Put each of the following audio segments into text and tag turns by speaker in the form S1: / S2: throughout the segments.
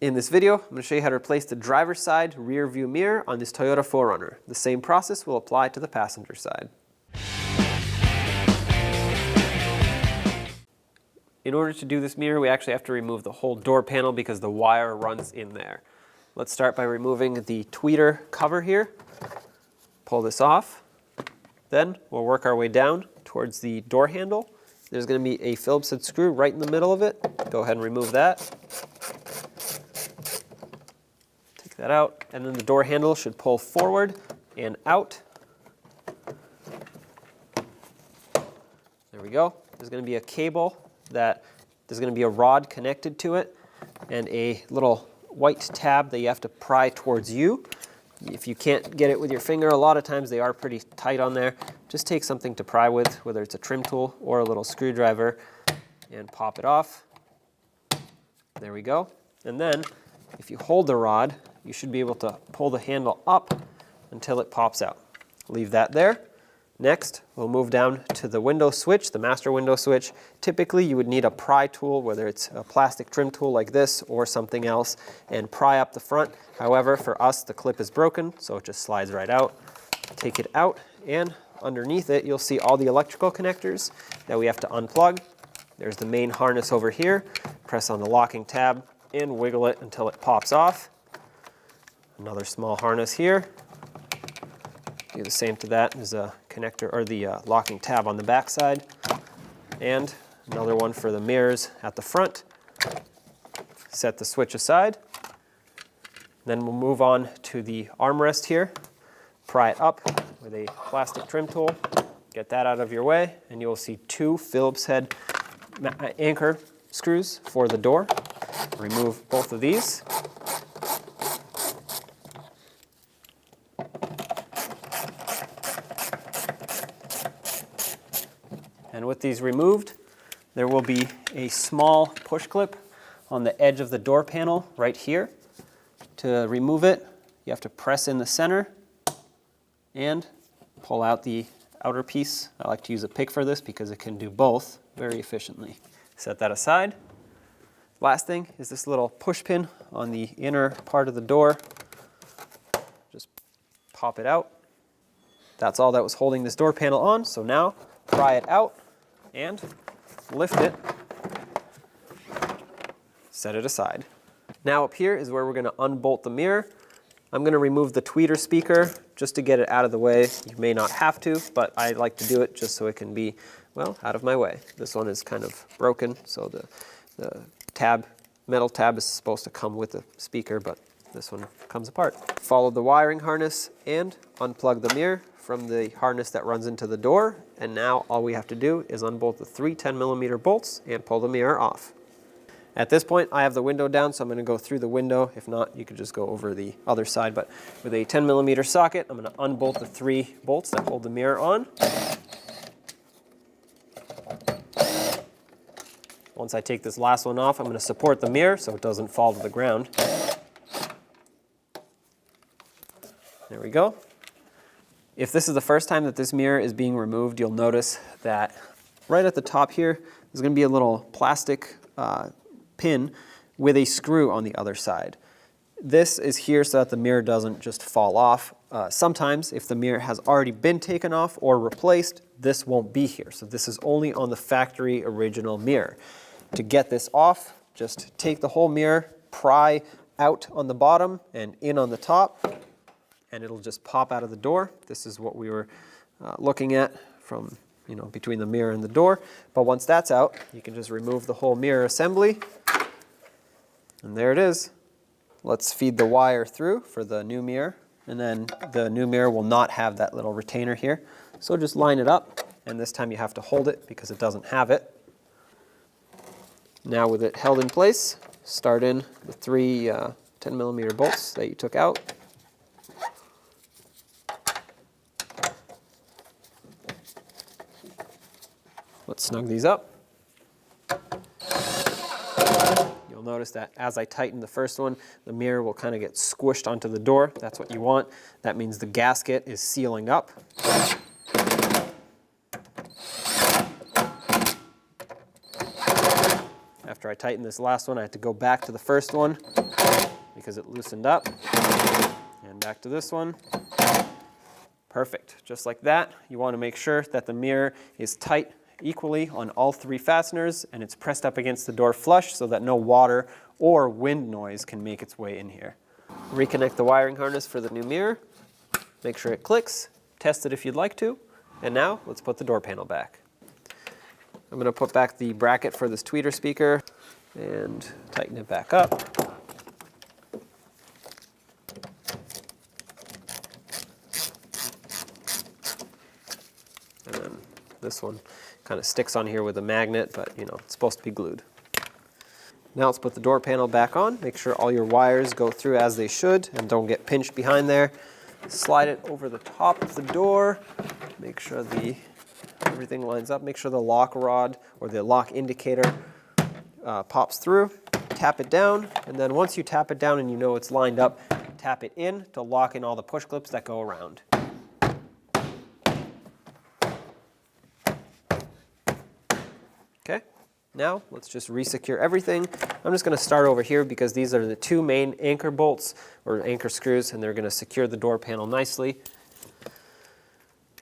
S1: In this video, I'm going to show you how to replace the driver's side rear view mirror on this Toyota 4Runner. The same process will apply to the passenger side. In order to do this mirror, we actually have to remove the whole door panel because the wire runs in there. Let's start by removing the tweeter cover here. Pull this off. Then we'll work our way down towards the door handle. There's going to be a Phillips head screw right in the middle of it. Go ahead and remove that. That out, and then the door handle should pull forward and out. There we go. There's going to be a cable there's going to be a rod connected to it and a little white tab that you have to pry towards you. If you can't get it with your finger, a lot of times they are pretty tight on there. Just take something to pry with, whether it's a trim tool or a little screwdriver, and pop it off. There we go. And then if you hold the rod, you should be able to pull the handle up until it pops out. Leave that there. Next, we'll move down to the window switch, the master window switch. Typically, you would need a pry tool, whether it's a plastic trim tool like this or something else, and pry up the front. However, for us, the clip is broken, so it just slides right out. Take it out, and underneath it, you'll see all the electrical connectors that we have to unplug. There's the main harness over here. Press on the locking tab and wiggle it until it pops off. Another small harness here. Do the same to that. There's a connector or the locking tab on the back side. And another one for the mirrors at the front. Set the switch aside. Then we'll move on to the armrest here. Pry it up with a plastic trim tool. Get that out of your way, and you'll see two Phillips head anchor screws for the door. Remove both of these. And with these removed, there will be a small push clip on the edge of the door panel right here. To remove it, you have to press in the center and pull out the outer piece. I like to use a pick for this because it can do both very efficiently. Set that aside. Last thing is this little push pin on the inner part of the door. Just pop it out. That's all that was holding this door panel on, so now pry it out and lift it. Set it aside. Now up here is where we're going to unbolt the mirror. I'm going to remove the tweeter speaker just to get it out of the way. You may not have to, but I like to do it just so it can be, well, out of my way. This one is kind of broken, so the metal tab is supposed to come with the speaker, but this one comes apart. Follow the wiring harness and unplug the mirror from the harness that runs into the door. And now all we have to do is unbolt the three 10mm bolts and pull the mirror off. At this point, I have the window down, so I'm going to go through the window. If not, you could just go over the other side. But with a 10mm socket, I'm going to unbolt the three bolts that hold the mirror on. Once I take this last one off, I'm going to support the mirror so it doesn't fall to the ground. There we go. If this is the first time that this mirror is being removed, you'll notice that right at the top here, there's going to be a little plastic pin with a screw on the other side. This is here so that the mirror doesn't just fall off. Sometimes, if the mirror has already been taken off or replaced, this won't be here. So this is only on the factory original mirror. To get this off, just take the whole mirror, pry out on the bottom and in on the top, and it'll just pop out of the door. This is what we were looking at from, between the mirror and the door. But once that's out, you can just remove the whole mirror assembly. And there it is. Let's feed the wire through for the new mirror. And then the new mirror will not have that little retainer here. So just line it up. And this time you have to hold it because it doesn't have it. Now with it held in place, start in the three 10mm bolts that you took out. Let's snug these up. You'll notice that as I tighten the first one, the mirror will kind of get squished onto the door. That's what you want. That means the gasket is sealing up. After I tightened this last one, I had to go back to the first one because it loosened up. And back to this one. Perfect, just like that. You want to make sure that the mirror is tight equally on all 3 fasteners and it's pressed up against the door flush so that no water or wind noise can make its way in here. Reconnect the wiring harness for the new mirror. Make sure it clicks. Test it if you'd like to. And now let's put the door panel back. I'm going to put back the bracket for this tweeter speaker and tighten it back up. And then this one kind of sticks on here with a magnet, but you know, it's supposed to be glued. Now let's put the door panel back on. Make sure all your wires go through as they should and don't get pinched behind there. Slide it over the top of the door. Make sure everything lines up. Make sure the lock rod or the lock indicator pops through. Tap it down, and then once you tap it down and you know it's lined up, tap it in to lock in all the push clips that go around. Okay, now let's just resecure everything. I'm just going to start over here because these are the 2 main anchor bolts or anchor screws, and they're going to secure the door panel nicely.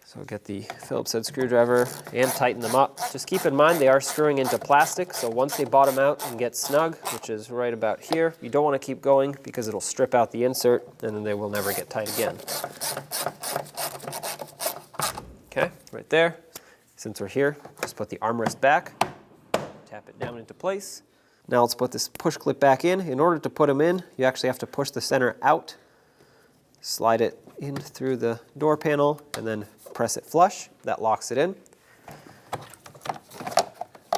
S1: So get the Phillips head screwdriver and tighten them up. Just keep in mind they are screwing into plastic, so once they bottom out and get snug, which is right about here, you don't want to keep going because it'll strip out the insert and then they will never get tight again. Okay, right there. Since we're here, just put the armrest back, tap it down into place. Now let's put this push clip back in. In order to put them in, you actually have to push the center out, slide it in through the door panel, and then press it flush. That locks it in.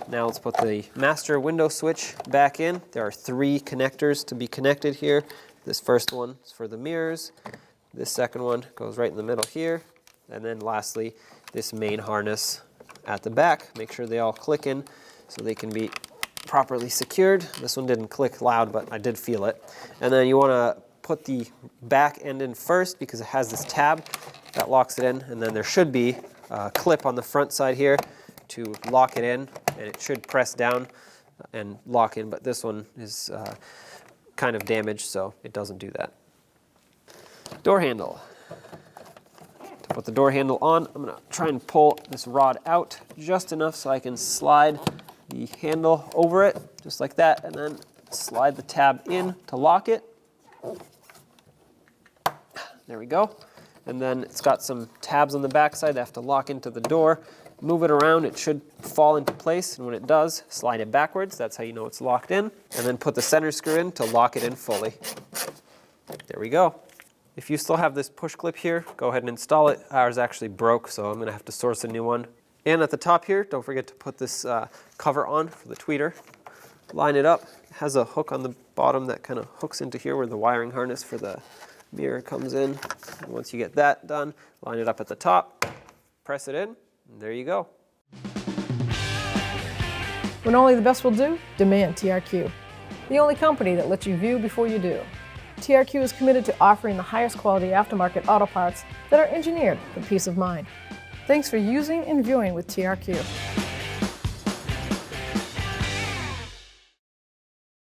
S1: Now let's put the master window switch back in. There are 3 connectors to be connected here. This first one is for the mirrors. This second one goes right in the middle here. And then lastly, this main harness at the back. Make sure they all click in so they can be properly secured. This one didn't click loud, but I did feel it. And then you want to put the back end in first because it has this tab that locks it in, and then there should be a clip on the front side here to lock it in, and it should press down and lock in, but this one is kind of damaged, so it doesn't do that. Door handle. To put the door handle on, I'm going to try and pull this rod out just enough so I can slide the handle over it, just like that, and then slide the tab in to lock it. There we go. And then it's got some tabs on the back side that have to lock into the door. Move it around, it should fall into place, and when it does, slide it backwards. That's how you know it's locked in. And then put the center screw in to lock it in fully. There we go. If you still have this push clip here, go ahead and install it. Ours actually broke, so I'm going to have to source a new one. And at the top here, don't forget to put this cover on for the tweeter. Line it up. It has a hook on the bottom that kind of hooks into here where the wiring harness for the mirror comes in. And once you get that done, line it up at the top, press it in, and there you go.
S2: When only the best will do, demand TRQ. The only company that lets you view before you do. TRQ is committed to offering the highest quality aftermarket auto parts that are engineered for peace of mind. Thanks for using and viewing with TRQ.